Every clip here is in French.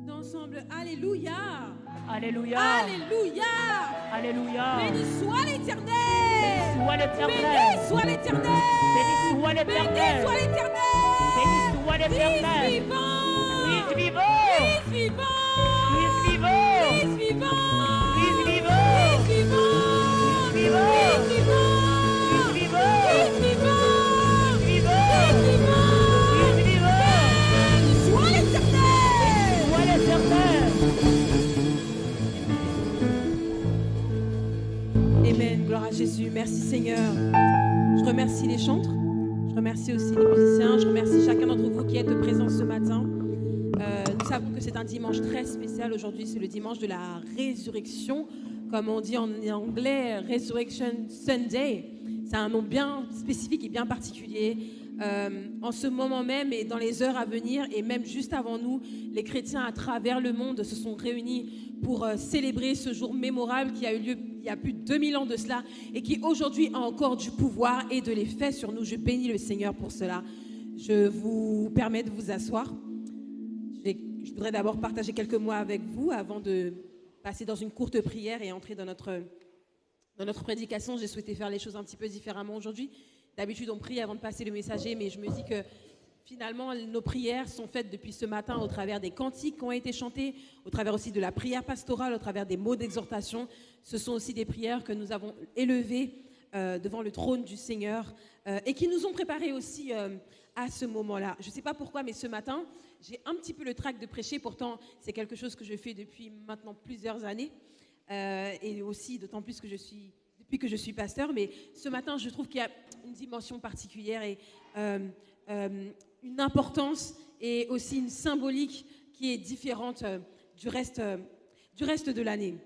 Ensemble, Alléluia. Alléluia. Alléluia. Alléluia. Béni soit l'Éternel. Soit l'Éternel. Béni soit l'Éternel. Béni soit l'Éternel. Béni soit l'Éternel. Béni soit l'Éternel. Christ vivant. Christ vivant. Christ vivant. Christ vivant. Christ vivant. Christ vivant. Christ vivant. Christ vivant. Christ vivant. Christ vivant. Christ vivant. Christ vivant. Christ vivant. Christ vivant. Béni soit l'Éternel. Soit l'Éternel. Amen, gloire à Jésus. Merci Seigneur. Je remercie les chantres. Je remercie aussi les musiciens. Je remercie chacun d'entre vous qui êtes présents ce matin. Nous savons que c'est un dimanche très spécial. Aujourd'hui, c'est le dimanche de la résurrection. Comme on dit en anglais, Resurrection Sunday. C'est un nom bien spécifique et bien particulier. En ce moment même et dans les heures à venir et même juste avant nous, les chrétiens à travers le monde se sont réunis pour célébrer ce jour mémorable qui a eu lieu il y a plus de 2000 ans de cela et qui aujourd'hui a encore du pouvoir et de l'effet sur nous. Je bénis le Seigneur pour cela. Je vous permets de vous asseoir. Je voudrais d'abord partager quelques mots avec vous avant de passer dans une courte prière et entrer dans notre prédication. J'ai souhaité faire les choses un petit peu différemment aujourd'hui. D'habitude, on prie avant de passer le messager, mais je me dis que finalement, nos prières sont faites depuis ce matin au travers des cantiques qui ont été chantés, au travers aussi de la prière pastorale, au travers des mots d'exhortation. Ce sont aussi des prières que nous avons élevées devant le trône du Seigneur et qui nous ont préparés aussi à ce moment-là. Je ne sais pas pourquoi, mais ce matin, j'ai un petit peu le trac de prêcher. Pourtant, c'est quelque chose que je fais depuis maintenant plusieurs années et aussi d'autant plus que depuis que je suis pasteur. Mais ce matin, je trouve qu'il y a une dimension particulière et une importance et aussi une symbolique qui est différente du reste de l'année.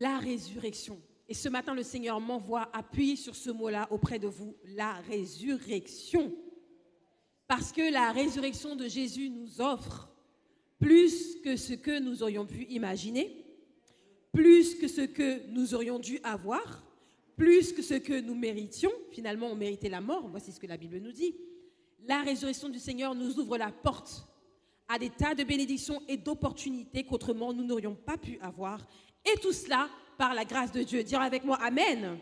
La résurrection. Et ce matin, le Seigneur m'envoie appuyer sur ce mot-là auprès de vous, la résurrection. Parce que la résurrection de Jésus nous offre plus que ce que nous aurions pu imaginer, plus que ce que nous aurions dû avoir, plus que ce que nous méritions. Finalement, on méritait la mort. Voici ce que la Bible nous dit. La résurrection du Seigneur nous ouvre la porte à des tas de bénédictions et d'opportunités qu'autrement nous n'aurions pas pu avoir. Et tout cela par la grâce de Dieu. Dire avec moi Amen. Amen.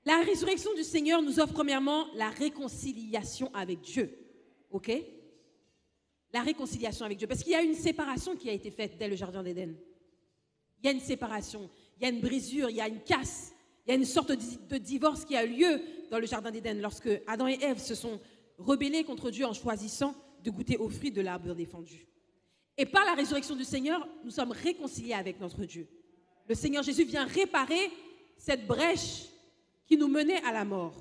La résurrection du Seigneur nous offre premièrement la réconciliation avec Dieu. OK? La réconciliation avec Dieu. Parce qu'il y a une séparation qui a été faite dès le Jardin d'Éden. Il y a une séparation, il y a une brisure, il y a une casse, il y a une sorte de divorce qui a eu lieu dans le Jardin d'Éden lorsque Adam et Ève se sont rebellés contre Dieu en choisissant de goûter aux fruits de l'arbre défendu. Et par la résurrection du Seigneur, nous sommes réconciliés avec notre Dieu. Le Seigneur Jésus vient réparer cette brèche qui nous menait à la mort.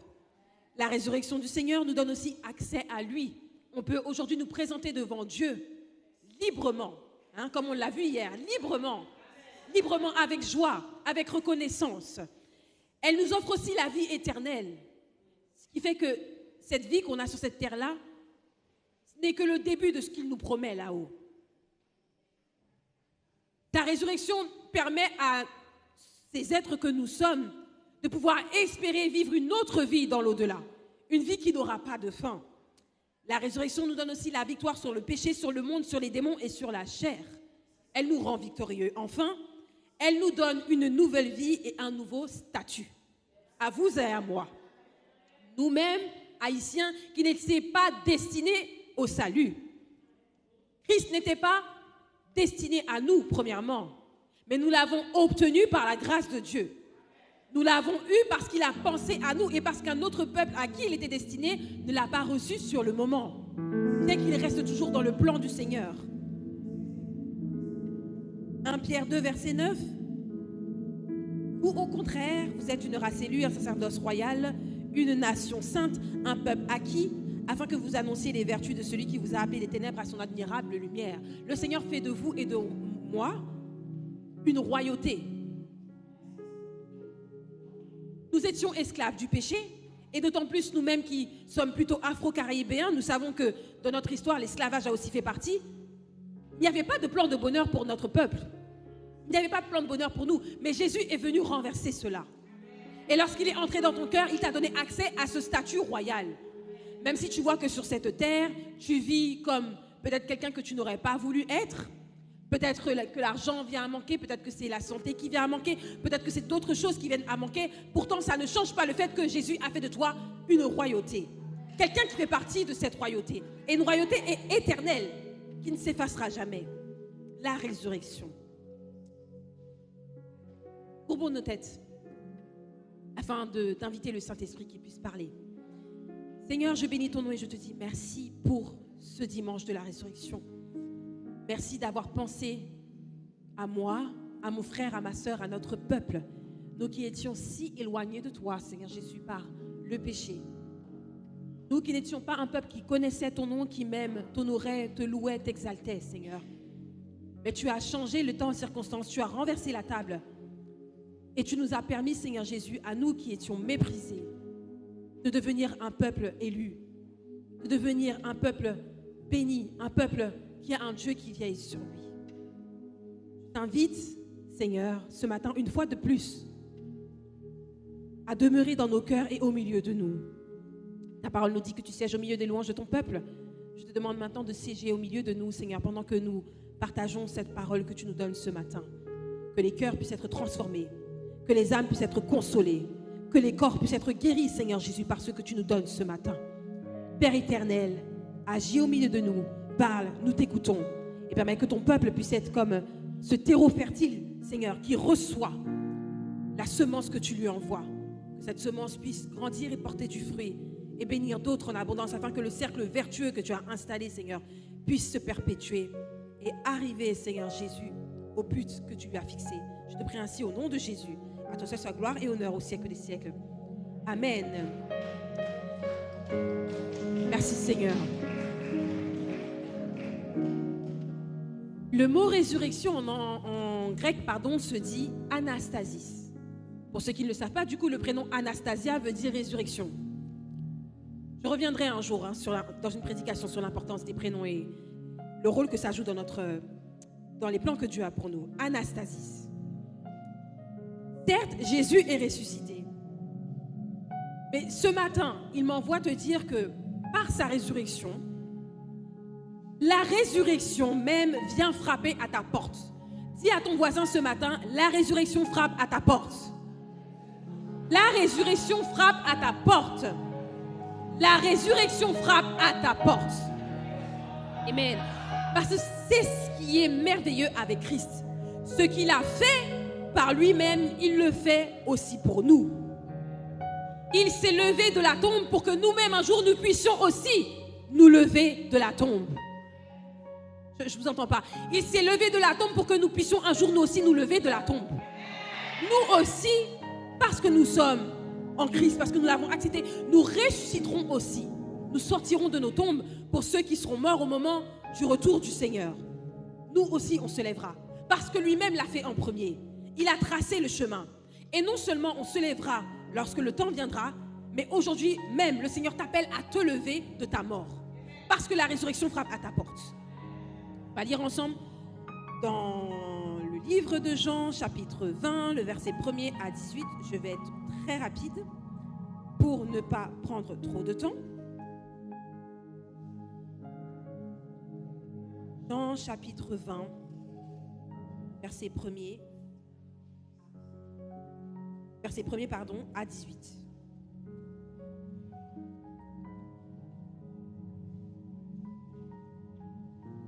La résurrection du Seigneur nous donne aussi accès à lui. On peut aujourd'hui nous présenter devant Dieu librement, comme on l'a vu hier, librement, avec joie, avec reconnaissance. Elle nous offre aussi la vie éternelle. Ce qui fait que cette vie qu'on a sur cette terre-là, ce n'est que le début de ce qu'il nous promet là-haut. Ta résurrection permet à ces êtres que nous sommes de pouvoir espérer vivre une autre vie dans l'au-delà, une vie qui n'aura pas de fin. La résurrection nous donne aussi la victoire sur le péché, sur le monde, sur les démons et sur la chair. Elle nous rend victorieux. Enfin, elle nous donne une nouvelle vie et un nouveau statut. À vous et à moi. Nous-mêmes, Haïtiens, qui n'étaient pas destinés au salut. Christ n'était pas destiné à nous, premièrement, mais nous l'avons obtenu par la grâce de Dieu. Nous l'avons eu parce qu'il a pensé à nous et parce qu'un autre peuple à qui il était destiné ne l'a pas reçu sur le moment. C'est qu'il reste toujours dans le plan du Seigneur. 1 Pierre 2, verset 9. Ou au contraire, vous êtes une race élue, un sacerdoce royal, une nation sainte, un peuple acquis, afin que vous annonciez les vertus de celui qui vous a appelé des ténèbres à son admirable lumière. Le Seigneur fait de vous et de moi une royauté. Nous étions esclaves du péché, et d'autant plus nous-mêmes qui sommes plutôt afro-caribéens, nous savons que dans notre histoire, l'esclavage a aussi fait partie. Il n'y avait pas de plan de bonheur pour notre peuple. Il n'y avait pas de plan de bonheur pour nous, mais Jésus est venu renverser cela. Et lorsqu'il est entré dans ton cœur, il t'a donné accès à ce statut royal. Même si tu vois que sur cette terre, tu vis comme peut-être quelqu'un que tu n'aurais pas voulu être. Peut-être que l'argent vient à manquer, peut-être que c'est la santé qui vient à manquer, peut-être que c'est d'autres choses qui viennent à manquer. Pourtant, ça ne change pas le fait que Jésus a fait de toi une royauté. Quelqu'un qui fait partie de cette royauté. Et une royauté est éternelle, qui ne s'effacera jamais. La résurrection. Courbons nos têtes, afin d'inviter le Saint-Esprit qui puisse parler. Seigneur, je bénis ton nom et je te dis merci pour ce dimanche de la résurrection. Merci d'avoir pensé à moi, à mon frère, à ma sœur, à notre peuple. Nous qui étions si éloignés de toi, Seigneur Jésus, par le péché. Nous qui n'étions pas un peuple qui connaissait ton nom, qui même t'honorait, te louait, t'exaltait, Seigneur. Mais tu as changé le temps et circonstances, tu as renversé la table. Et tu nous as permis, Seigneur Jésus, à nous qui étions méprisés, de devenir un peuple élu, de devenir un peuple béni, un peuple qui a un Dieu qui veille sur lui. Je t'invite, Seigneur, ce matin, une fois de plus, à demeurer dans nos cœurs et au milieu de nous. Ta parole nous dit que tu sièges au milieu des louanges de ton peuple. Je te demande maintenant de siéger au milieu de nous, Seigneur, pendant que nous partageons cette parole que tu nous donnes ce matin. Que les cœurs puissent être transformés, que les âmes puissent être consolées, que les corps puissent être guéris, Seigneur Jésus, par ce que tu nous donnes ce matin. Père éternel, agis au milieu de nous. Parle, nous t'écoutons et permets que ton peuple puisse être comme ce terreau fertile, Seigneur, qui reçoit la semence que tu lui envoies. Que cette semence puisse grandir et porter du fruit et bénir d'autres en abondance afin que le cercle vertueux que tu as installé, Seigneur, puisse se perpétuer et arriver, Seigneur Jésus, au but que tu lui as fixé. Je te prie ainsi au nom de Jésus. À toi seul soit gloire et honneur au siècle des siècles. Amen. Merci, Seigneur. Le mot résurrection en grec, se dit anastasis. Pour ceux qui ne le savent pas, du coup, le prénom Anastasia veut dire résurrection. Je reviendrai un jour dans une prédication sur l'importance des prénoms et le rôle que ça joue dans les plans que Dieu a pour nous. Anastasis. Certes, Jésus est ressuscité. Mais ce matin, il m'envoie te dire que par sa résurrection, la résurrection même vient frapper à ta porte. Dis à ton voisin ce matin, la résurrection frappe à ta porte. La résurrection frappe à ta porte. La résurrection frappe à ta porte. Amen. Parce que c'est ce qui est merveilleux avec Christ. Ce qu'il a fait par lui-même, il le fait aussi pour nous. Il s'est levé de la tombe pour que nous-mêmes un jour nous puissions aussi nous lever de la tombe. Je ne vous entends pas. Il s'est levé de la tombe pour que nous puissions un jour nous aussi nous lever de la tombe. Nous aussi, parce que nous sommes en Christ, parce que nous l'avons accepté, nous ressusciterons aussi. Nous sortirons de nos tombes pour ceux qui seront morts au moment du retour du Seigneur. Nous aussi, on se lèvera. Parce que lui-même l'a fait en premier. Il a tracé le chemin. Et non seulement on se lèvera lorsque le temps viendra, mais aujourd'hui même, le Seigneur t'appelle à te lever de ta mort. Parce que la résurrection frappe à ta porte. On va lire ensemble dans le livre de Jean, chapitre 20, le verset 1er à 18. Je vais être très rapide pour ne pas prendre trop de temps. Jean, chapitre 20, verset 1er à 18.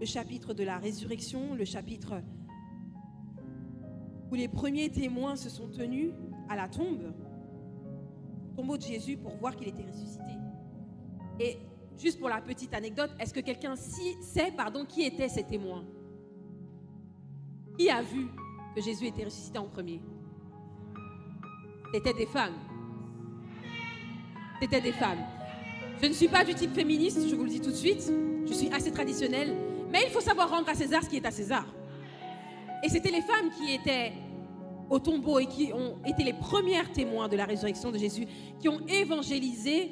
Le chapitre de la résurrection, le chapitre où les premiers témoins se sont tenus à la tombe, au tombeau de Jésus pour voir qu'il était ressuscité. Et juste pour la petite anecdote, est-ce que quelqu'un sait qui étaient ces témoins? Qui a vu que Jésus était ressuscité en premier? C'était des femmes. C'était des femmes. Je ne suis pas du type féministe, je vous le dis tout de suite. Je suis assez traditionnelle. Mais il faut savoir rendre à César ce qui est à César. Et c'était les femmes qui étaient au tombeau et qui ont été les premières témoins de la résurrection de Jésus, qui ont évangélisé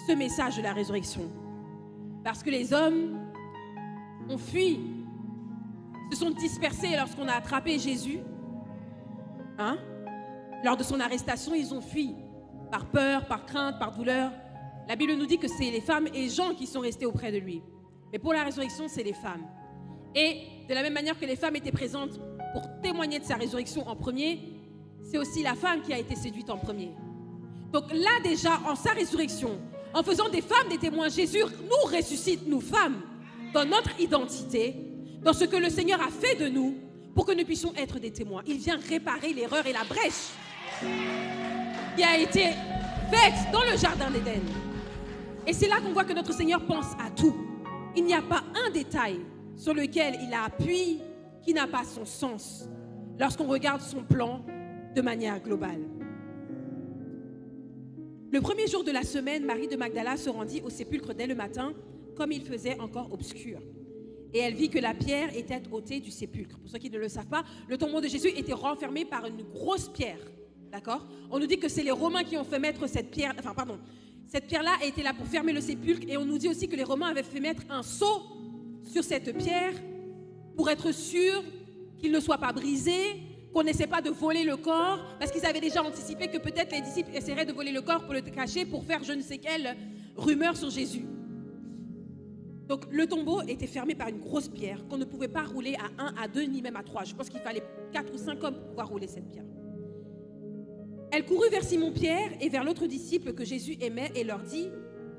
ce message de la résurrection. Parce que les hommes ont fui, se sont dispersés lorsqu'on a attrapé Jésus. Lors de son arrestation, ils ont fui par peur, par crainte, par douleur. La Bible nous dit que c'est les femmes et Jean qui sont restés auprès de lui. Mais pour la résurrection, c'est les femmes. Et de la même manière que les femmes étaient présentes pour témoigner de sa résurrection en premier, c'est aussi la femme qui a été séduite en premier. Donc là déjà, en sa résurrection, en faisant des femmes des témoins, Jésus nous ressuscite, nous femmes, dans notre identité, dans ce que le Seigneur a fait de nous, pour que nous puissions être des témoins. Il vient réparer l'erreur et la brèche qui a été faite dans le jardin d'Éden. Et c'est là qu'on voit que notre Seigneur pense à tout. Il n'y a pas un détail sur lequel il appuie qui n'a pas son sens lorsqu'on regarde son plan de manière globale. Le premier jour de la semaine, Marie de Magdala se rendit au sépulcre dès le matin, comme il faisait encore obscur. Et elle vit que la pierre était ôtée du sépulcre. Pour ceux qui ne le savent pas, le tombeau de Jésus était renfermé par une grosse pierre. D'accord ? On nous dit que c'est les Romains qui ont fait mettre cette pierre... cette pierre-là était là pour fermer le sépulcre. Et on nous dit aussi que les Romains avaient fait mettre un sceau sur cette pierre pour être sûr qu'il ne soit pas brisé, qu'on n'essaie pas de voler le corps, parce qu'ils avaient déjà anticipé que peut-être les disciples essaieraient de voler le corps pour le cacher, pour faire je ne sais quelle rumeur sur Jésus. Donc le tombeau était fermé par une grosse pierre qu'on ne pouvait pas rouler à 1, à 2, ni même à 3. Je pense qu'il fallait 4 ou 5 hommes pour pouvoir rouler cette pierre. Elle courut vers Simon-Pierre et vers l'autre disciple que Jésus aimait et leur dit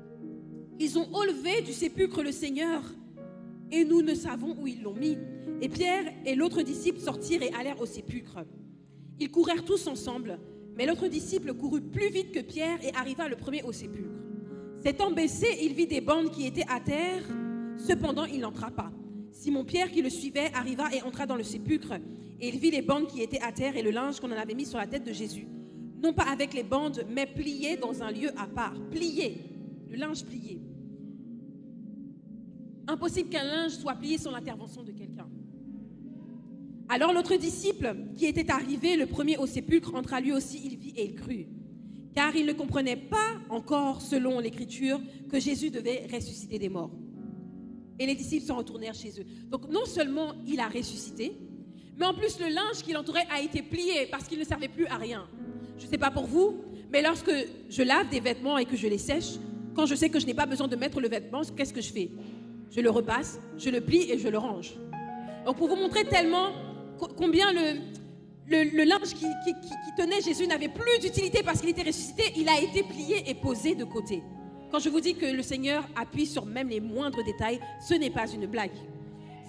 « Ils ont enlevé du sépulcre le Seigneur et nous ne savons où ils l'ont mis. » Et Pierre et l'autre disciple sortirent et allèrent au sépulcre. Ils courèrent tous ensemble, mais l'autre disciple courut plus vite que Pierre et arriva le premier au sépulcre. S'étant baissé, il vit des bandes qui étaient à terre, cependant il n'entra pas. Simon-Pierre qui le suivait arriva et entra dans le sépulcre, et il vit les bandes qui étaient à terre et le linge qu'on en avait mis sur la tête de Jésus. Non pas avec les bandes, mais plié dans un lieu à part. Plié, le linge plié. Impossible qu'un linge soit plié sans l'intervention de quelqu'un. Alors l'autre disciple, qui était arrivé le premier au sépulcre, entra lui aussi, il vit et il crut. Car il ne comprenait pas encore, selon l'Écriture, que Jésus devait ressusciter des morts. Et les disciples s'en retournèrent chez eux. Donc non seulement il a ressuscité, mais en plus le linge qui l'entourait a été plié parce qu'il ne servait plus à rien. Je ne sais pas pour vous, mais lorsque je lave des vêtements et que je les sèche, quand je sais que je n'ai pas besoin de mettre le vêtement, qu'est-ce que je fais ? Je le repasse, je le plie et je le range. Donc pour vous montrer tellement combien le linge qui tenait Jésus n'avait plus d'utilité parce qu'il était ressuscité, il a été plié et posé de côté. Quand je vous dis que le Seigneur appuie sur même les moindres détails, ce n'est pas une blague.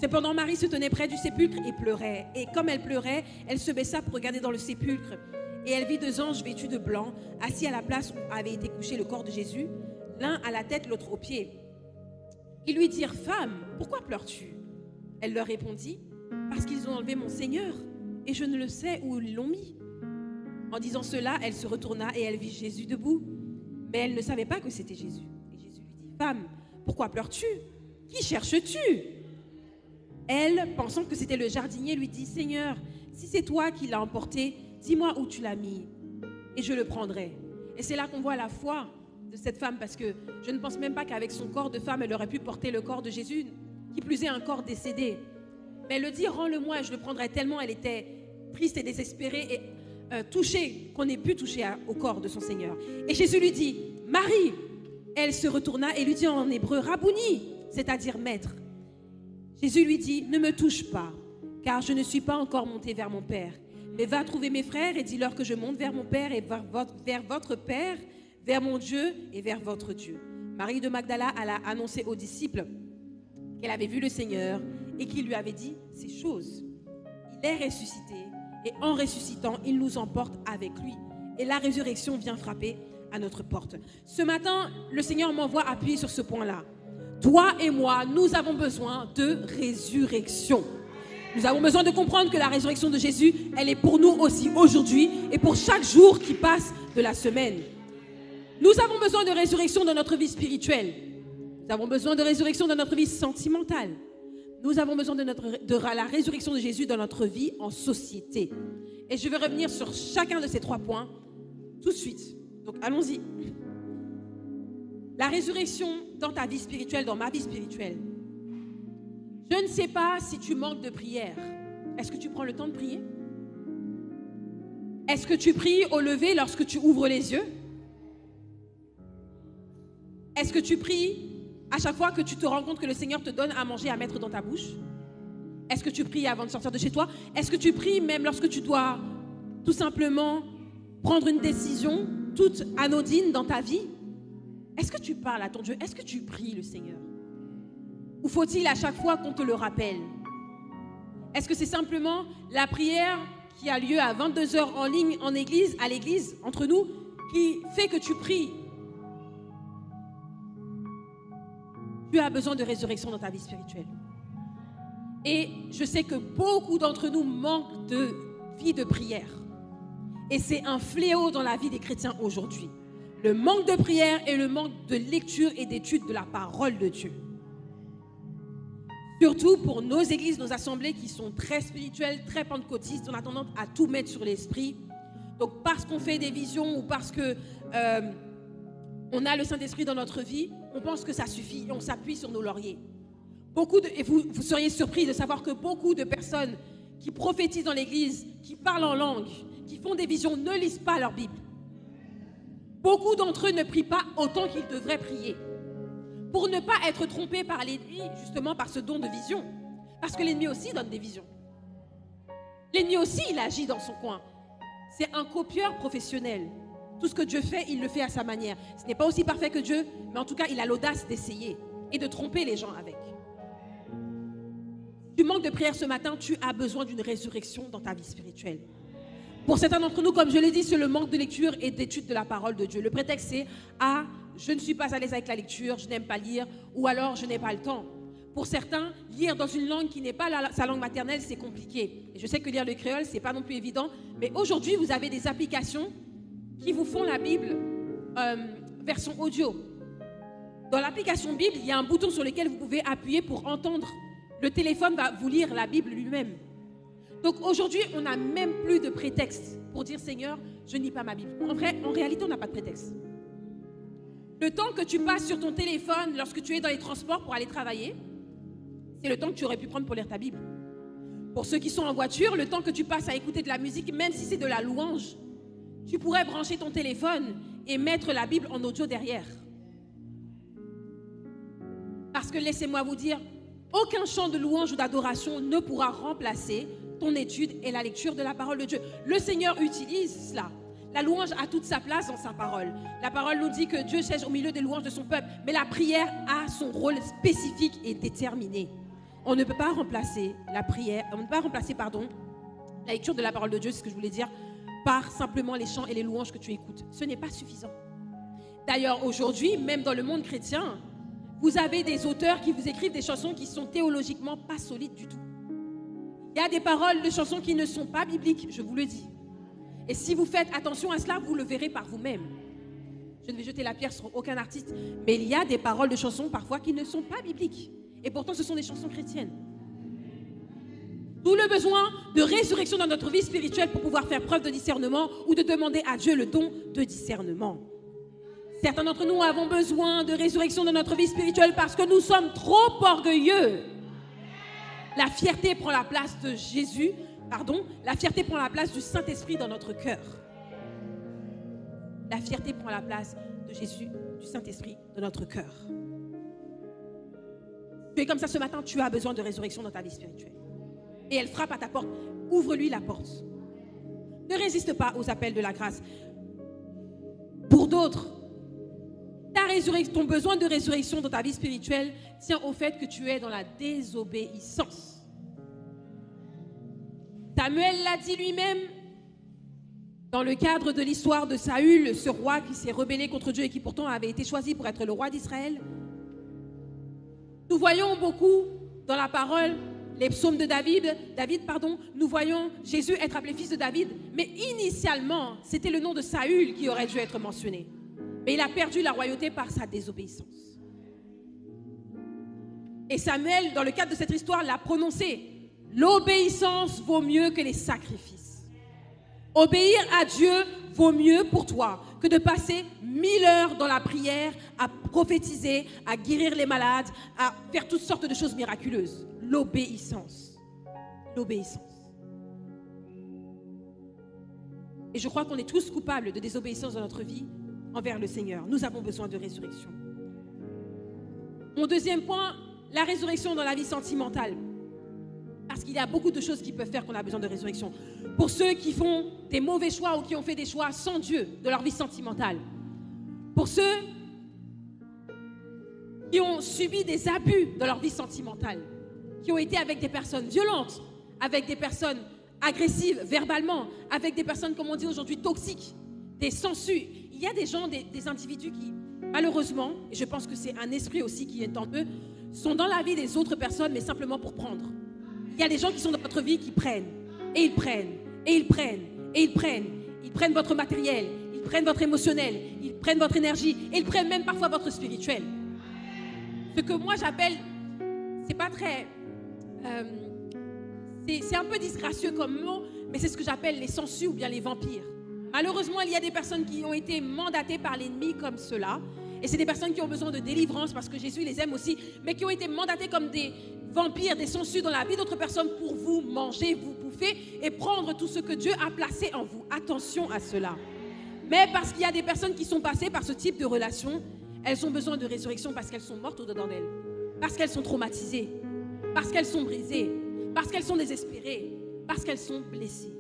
Cependant, Marie se tenait près du sépulcre et pleurait. Et comme elle pleurait, elle se baissa pour regarder dans le sépulcre. Et elle vit 2 anges vêtus de blanc, assis à la place où avait été couché le corps de Jésus, l'un à la tête, l'autre aux pieds. Ils lui dirent « Femme, pourquoi pleures-tu » Elle leur répondit « Parce qu'ils ont enlevé mon Seigneur, et je ne le sais où ils l'ont mis. » En disant cela, elle se retourna et elle vit Jésus debout. Mais elle ne savait pas que c'était Jésus. Et Jésus lui dit « Femme, pourquoi pleures-tu ? Qui cherches-tu » Elle, pensant que c'était le jardinier, lui dit « Seigneur, si c'est toi qui l'as emporté, dis-moi où tu l'as mis, et je le prendrai. » Et c'est là qu'on voit la foi de cette femme, parce que je ne pense même pas qu'avec son corps de femme, elle aurait pu porter le corps de Jésus, qui plus est un corps décédé. Mais elle le dit « Rends-le-moi, et je le prendrai » tellement elle était triste et désespérée et touchée qu'on ait pu toucher au corps de son Seigneur. Et Jésus lui dit « Marie !» Elle se retourna et lui dit en hébreu « Rabouni !» c'est-à-dire maître. Jésus lui dit « Ne me touche pas, car je ne suis pas encore monté vers mon Père. Mais va trouver mes frères et dis-leur que je monte vers mon Père et vers votre Père, vers mon Dieu et vers votre Dieu. » Marie de Magdala alla annoncer aux disciples qu'elle avait vu le Seigneur et qu'il lui avait dit ces choses. Il est ressuscité et en ressuscitant, il nous emporte avec lui. Et la résurrection vient frapper à notre porte. Ce matin, le Seigneur m'envoie appuyer sur ce point-là. Toi et moi, nous avons besoin de résurrection. Nous avons besoin de comprendre que la résurrection de Jésus, elle est pour nous aussi aujourd'hui et pour chaque jour qui passe de la semaine. Nous avons besoin de résurrection dans notre vie spirituelle. Nous avons besoin de résurrection dans notre vie sentimentale. Nous avons besoin de la résurrection de Jésus dans notre vie en société. Et je vais revenir sur chacun de ces 3 points tout de suite. Donc allons-y. La résurrection dans ta vie spirituelle, dans ma vie spirituelle. Je ne sais pas si tu manques de prière. Est-ce que tu prends le temps de prier? Est-ce que tu pries au lever lorsque tu ouvres les yeux? Est-ce que tu pries À chaque fois que tu te rends compte que le Seigneur te donne à manger, à mettre dans ta bouche, est-ce que tu pries avant de sortir de chez toi? Est-ce que tu pries même lorsque tu dois tout simplement prendre une décision toute anodine dans ta vie? Est-ce que tu parles à ton Dieu? Est-ce que tu pries le Seigneur? Ou faut-il à chaque fois qu'on te le rappelle? Est-ce que c'est simplement la prière qui a lieu à 22h en ligne, en église, à l'église, entre nous, qui fait que tu pries? Tu as besoin de résurrection dans ta vie spirituelle. Et je sais que beaucoup d'entre nous manquent de vie de prière. Et c'est un fléau dans la vie des chrétiens aujourd'hui. Le manque de prière et le manque de lecture et d'étude de la parole de Dieu. Surtout pour nos églises, nos assemblées qui sont très spirituelles, très pentecôtistes, on a tendance à tout mettre sur l'esprit. Donc parce qu'on fait des visions ou parce que on a le Saint-Esprit dans notre vie, on pense que ça suffit et on s'appuie sur nos lauriers. Et vous seriez surpris de savoir que beaucoup de personnes qui prophétisent dans l'église, qui parlent en langue, qui font des visions, ne lisent pas leur Bible. Beaucoup d'entre eux ne prient pas autant qu'ils devraient prier. Pour ne pas être trompés par l'ennemi, justement par ce don de vision. Parce que l'ennemi aussi donne des visions. L'ennemi aussi, il agit dans son coin. C'est un copieur professionnel. Tout ce que Dieu fait, il le fait à sa manière. Ce n'est pas aussi parfait que Dieu, mais en tout cas, il a l'audace d'essayer et de tromper les gens avec. Tu manques de prière ce matin, tu as besoin d'une résurrection dans ta vie spirituelle. Pour certains d'entre nous, comme je l'ai dit, c'est le manque de lecture et d'étude de la parole de Dieu. Le prétexte, c'est « Ah, je ne suis pas à l'aise avec la lecture, je n'aime pas lire, ou alors je n'ai pas le temps. » Pour certains, lire dans une langue qui n'est pas sa langue maternelle, c'est compliqué. Et je sais que lire le créole, ce n'est pas non plus évident. Mais aujourd'hui, vous avez des applications qui vous font la Bible version audio. Dans l'application Bible, il y a un bouton sur lequel vous pouvez appuyer pour entendre. Le téléphone va vous lire la Bible lui-même. Donc aujourd'hui, on n'a même plus de prétexte pour dire « Seigneur, je ne lis pas ma Bible ». En réalité, on n'a pas de prétexte. Le temps que tu passes sur ton téléphone lorsque tu es dans les transports pour aller travailler, c'est le temps que tu aurais pu prendre pour lire ta Bible. Pour ceux qui sont en voiture, le temps que tu passes à écouter de la musique, même si c'est de la louange, tu pourrais brancher ton téléphone et mettre la Bible en audio derrière. Parce que laissez-moi vous dire, aucun chant de louange ou d'adoration ne pourra remplacer ton étude et la lecture de la parole de Dieu. Le Seigneur utilise cela. La louange a toute sa place dans sa parole. La parole nous dit que Dieu siège au milieu des louanges de son peuple, mais la prière a son rôle spécifique et déterminé. On ne peut pas remplacer la prière, on ne peut pas remplacer, la lecture de la parole de Dieu, c'est ce que je voulais dire, par simplement les chants et les louanges que tu écoutes. Ce n'est pas suffisant. D'ailleurs, aujourd'hui, même dans le monde chrétien, vous avez des auteurs qui vous écrivent des chansons qui sont théologiquement pas solides du tout. Il y a des paroles de chansons qui ne sont pas bibliques, je vous le dis. Et si vous faites attention à cela, vous le verrez par vous-même. Je ne vais jeter la pierre sur aucun artiste, mais il y a des paroles de chansons parfois qui ne sont pas bibliques. Et pourtant, ce sont des chansons chrétiennes. D'où le besoin de résurrection dans notre vie spirituelle pour pouvoir faire preuve de discernement ou de demander à Dieu le don de discernement. Certains d'entre nous avons besoin de résurrection dans notre vie spirituelle parce que nous sommes trop orgueilleux. La fierté prend la place de Jésus. La fierté prend la place du Saint-Esprit dans notre cœur. La fierté prend la place de Jésus, du Saint-Esprit dans notre cœur. Tu es comme ça ce matin, tu as besoin de résurrection dans ta vie spirituelle. Et elle frappe à ta porte. Ouvre-lui la porte. Ne résiste pas aux appels de la grâce. Pour d'autres, ton besoin de résurrection dans ta vie spirituelle tient au fait que tu es dans la désobéissance. Samuel l'a dit lui-même dans le cadre de l'histoire de Saül, ce roi qui s'est rebellé contre Dieu et qui pourtant avait été choisi pour être le roi d'Israël. Nous voyons beaucoup dans la parole les psaumes de David, nous voyons Jésus être appelé fils de David, mais initialement, c'était le nom de Saül qui aurait dû être mentionné. Mais il a perdu la royauté par sa désobéissance. Et Samuel, dans le cadre de cette histoire, l'a prononcé. L'obéissance vaut mieux que les sacrifices. Obéir à Dieu vaut mieux pour toi que de passer 1000 heures dans la prière à prophétiser, à guérir les malades, à faire toutes sortes de choses miraculeuses. L'obéissance. L'obéissance. Et je crois qu'on est tous coupables de désobéissance dans notre vie envers le Seigneur. Nous avons besoin de résurrection. Mon deuxième point, la résurrection dans la vie sentimentale. Parce qu'il y a beaucoup de choses qui peuvent faire qu'on a besoin de résurrection. Pour ceux qui font des mauvais choix ou qui ont fait des choix sans Dieu de leur vie sentimentale. Pour ceux qui ont subi des abus dans leur vie sentimentale, qui ont été avec des personnes violentes, avec des personnes agressives verbalement, avec des personnes, comme on dit aujourd'hui, toxiques, des sangsues. Il y a des gens, des individus qui, malheureusement, et je pense que c'est un esprit aussi qui est en eux, sont dans la vie des autres personnes, mais simplement pour prendre. Il y a des gens qui sont dans votre vie qui prennent, et ils prennent, et ils prennent, et ils prennent. Ils prennent votre matériel, ils prennent votre émotionnel, ils prennent votre énergie, et ils prennent même parfois votre spirituel. Ce que moi j'appelle, c'est pas très... c'est un peu disgracieux comme mot, mais c'est ce que j'appelle les sangsues ou bien les vampires. Malheureusement, il y a des personnes qui ont été mandatées par l'ennemi comme cela. Et c'est des personnes qui ont besoin de délivrance parce que Jésus les aime aussi, mais qui ont été mandatées comme des vampires, des sangsues dans la vie d'autres personnes pour vous manger, vous bouffer et prendre tout ce que Dieu a placé en vous. Attention à cela. Mais parce qu'il y a des personnes qui sont passées par ce type de relation, elles ont besoin de résurrection parce qu'elles sont mortes au-dedans d'elles, parce qu'elles sont traumatisées, parce qu'elles sont brisées, parce qu'elles sont désespérées, parce qu'elles sont blessées.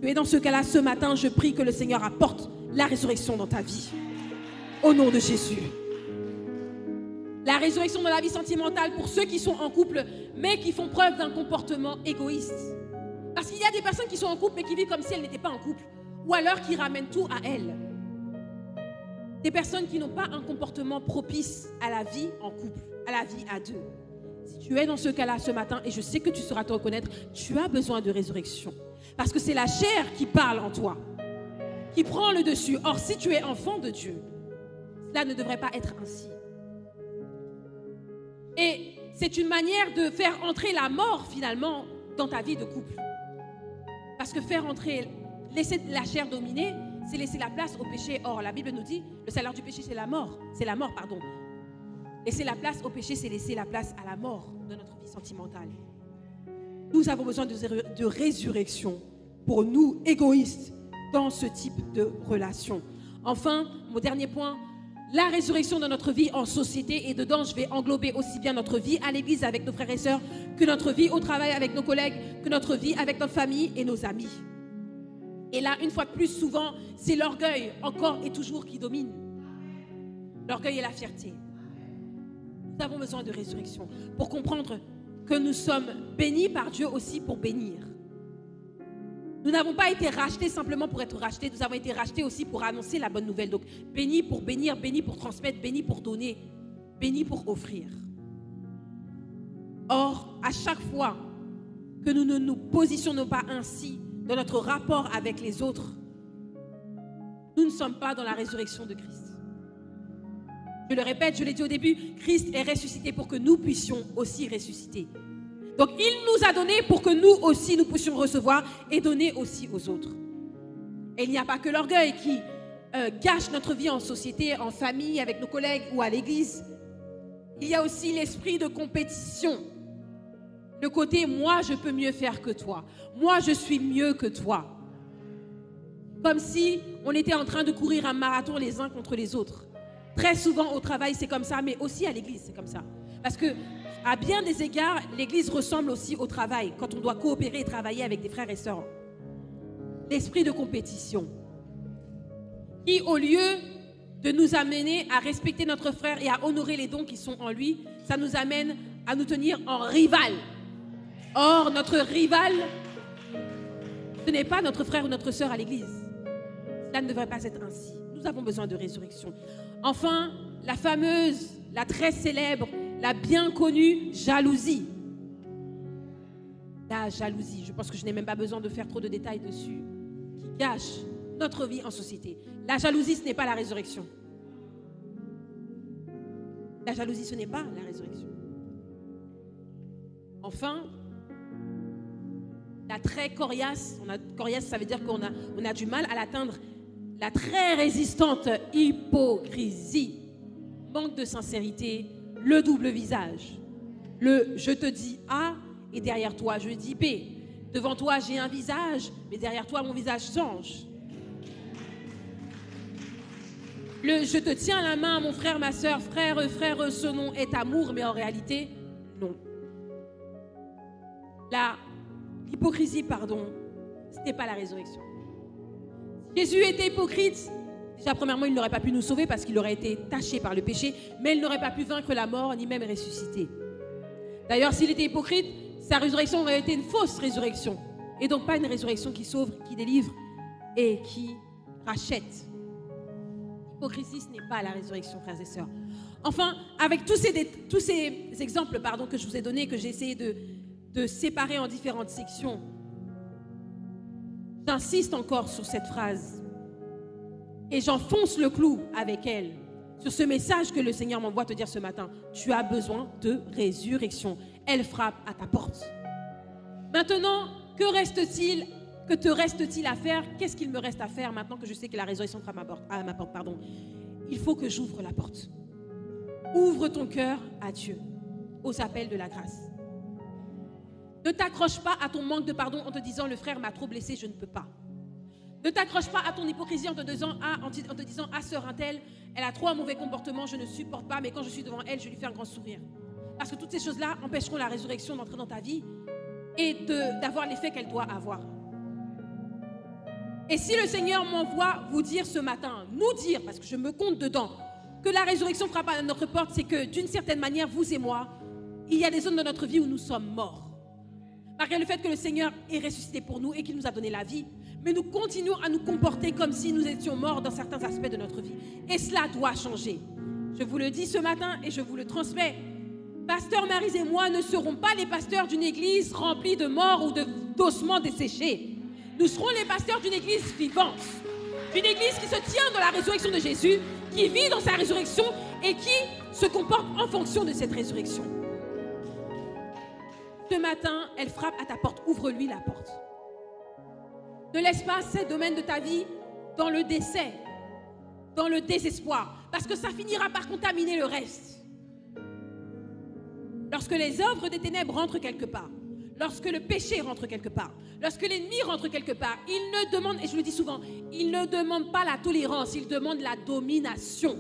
Et dans ce cas-là, ce matin, je prie que le Seigneur apporte la résurrection dans ta vie. Au nom de Jésus. La résurrection dans la vie sentimentale pour ceux qui sont en couple, mais qui font preuve d'un comportement égoïste. Parce qu'il y a des personnes qui sont en couple, mais qui vivent comme si elles n'étaient pas en couple. Ou alors qui ramènent tout à elles. Des personnes qui n'ont pas un comportement propice à la vie en couple, à la vie à deux. Si tu es dans ce cas-là ce matin, et je sais que tu sauras te reconnaître, tu as besoin de résurrection. Parce que c'est la chair qui parle en toi, qui prend le dessus. Or, si tu es enfant de Dieu, cela ne devrait pas être ainsi. Et c'est une manière de faire entrer la mort, finalement, dans ta vie de couple. Parce que faire entrer, laisser la chair dominer, c'est laisser la place au péché. Or, la Bible nous dit, le salaire du péché, c'est la mort. C'est la mort, pardon. Laisser la place au péché, c'est laisser la place à la mort de notre vie sentimentale. Nous avons besoin de résurrection pour nous, égoïstes, dans ce type de relation. Enfin, mon dernier point, la résurrection dans notre vie en société. Et dedans, je vais englober aussi bien notre vie à l'église avec nos frères et sœurs, que notre vie au travail avec nos collègues, que notre vie avec notre famille et nos amis. Et là, une fois de plus, souvent, c'est l'orgueil, encore et toujours, qui domine. L'orgueil et la fierté. Nous avons besoin de résurrection pour comprendre que nous sommes bénis par Dieu aussi pour bénir. Nous n'avons pas été rachetés simplement pour être rachetés, nous avons été rachetés aussi pour annoncer la bonne nouvelle. Donc, bénis pour bénir, bénis pour transmettre, bénis pour donner, bénis pour offrir. Or, à chaque fois que nous ne nous positionnons pas ainsi dans notre rapport avec les autres, nous ne sommes pas dans la résurrection de Christ. Je le répète, je l'ai dit au début, Christ est ressuscité pour que nous puissions aussi ressusciter. Donc, il nous a donné pour que nous aussi, nous puissions recevoir et donner aussi aux autres. Et il n'y a pas que l'orgueil qui gâche notre vie en société, en famille, avec nos collègues ou à l'église. Il y a aussi l'esprit de compétition. Le côté, moi, je peux mieux faire que toi. Moi, je suis mieux que toi. Comme si on était en train de courir un marathon les uns contre les autres. Très souvent au travail, c'est comme ça, mais aussi à l'église, c'est comme ça. Parce que, à bien des égards, l'église ressemble aussi au travail, quand on doit coopérer et travailler avec des frères et sœurs. L'esprit de compétition, qui, au lieu de nous amener à respecter notre frère et à honorer les dons qui sont en lui, ça nous amène à nous tenir en rival. Or, notre rival, ce n'est pas notre frère ou notre sœur à l'église. Cela ne devrait pas être ainsi. Nous avons besoin de résurrection. Enfin, la fameuse, la très célèbre, la bien connue jalousie. La jalousie, je pense que je n'ai même pas besoin de faire trop de détails dessus, qui gâche notre vie en société. La jalousie, ce n'est pas la résurrection. La jalousie, ce n'est pas la résurrection. Enfin, la très coriace, coriace, ça veut dire qu'on a du mal à l'atteindre. La très résistante hypocrisie, manque de sincérité, le double visage. Le je te dis A et derrière toi je dis B. Devant toi j'ai un visage, mais derrière toi mon visage change. je te tiens la main, mon frère, ma soeur, frère, ce nom est amour, mais en réalité, non. L'hypocrisie, ce n'est pas la résurrection. Jésus était hypocrite. Déjà, premièrement, il n'aurait pas pu nous sauver parce qu'il aurait été taché par le péché, mais il n'aurait pas pu vaincre la mort, ni même ressusciter. D'ailleurs, s'il était hypocrite, sa résurrection aurait été une fausse résurrection, et donc pas une résurrection qui sauve, qui délivre et qui rachète. L'hypocrisie, ce n'est pas la résurrection, frères et sœurs. Enfin, avec tous ces exemples que je vous ai donnés, que j'ai essayé de séparer en différentes sections, j'insiste encore sur cette phrase et j'enfonce le clou avec elle sur ce message que le Seigneur m'envoie te dire ce matin. Tu as besoin de résurrection. Elle frappe à ta porte. Maintenant, que te reste-t-il à faire? Qu'est-ce qu'il me reste à faire maintenant que je sais que la résurrection frappe à ma porte? Il faut que j'ouvre la porte. Ouvre ton cœur à Dieu, aux appels de la grâce. Ne t'accroche pas à ton manque de pardon en te disant le frère m'a trop blessé, je ne peux pas. Ne t'accroche pas à ton hypocrisie en te disant sœur un-tel, elle a trop un mauvais comportement, je ne supporte pas, mais quand je suis devant elle, je lui fais un grand sourire. Parce que toutes ces choses-là empêcheront la résurrection d'entrer dans ta vie et d'avoir l'effet qu'elle doit avoir. Et si le Seigneur m'envoie vous dire ce matin, nous dire, parce que je me compte dedans, que la résurrection frappe à notre porte, c'est que d'une certaine manière, vous et moi, il y a des zones de notre vie où nous sommes morts. Malgré le fait que le Seigneur est ressuscité pour nous et qu'il nous a donné la vie, mais nous continuons à nous comporter comme si nous étions morts dans certains aspects de notre vie. Et cela doit changer. Je vous le dis ce matin et je vous le transmets. Pasteur Maryse et moi ne serons pas les pasteurs d'une église remplie de morts ou d'ossements desséchés. Nous serons les pasteurs d'une église vivante. Une église qui se tient dans la résurrection de Jésus, qui vit dans sa résurrection et qui se comporte en fonction de cette résurrection. Ce matin, elle frappe à ta porte. Ouvre-lui la porte. Ne laisse pas ces domaines de ta vie dans le décès, dans le désespoir, parce que ça finira par contaminer le reste. Lorsque les œuvres des ténèbres rentrent quelque part, lorsque le péché rentre quelque part, lorsque l'ennemi rentre quelque part, il ne demande, et je le dis souvent, il ne demande pas la tolérance, il demande la domination.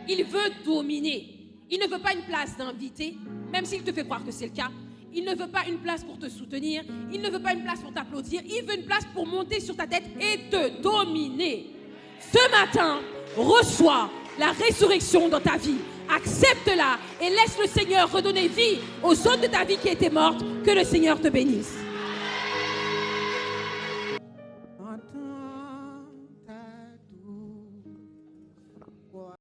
Il veut dominer. Il ne veut pas une place d'invité, même s'il te fait croire que c'est le cas. Il ne veut pas une place pour te soutenir. Il ne veut pas une place pour t'applaudir. Il veut une place pour monter sur ta tête et te dominer. Ce matin, reçois la résurrection dans ta vie. Accepte-la et laisse le Seigneur redonner vie aux zones de ta vie qui étaient mortes. Que le Seigneur te bénisse.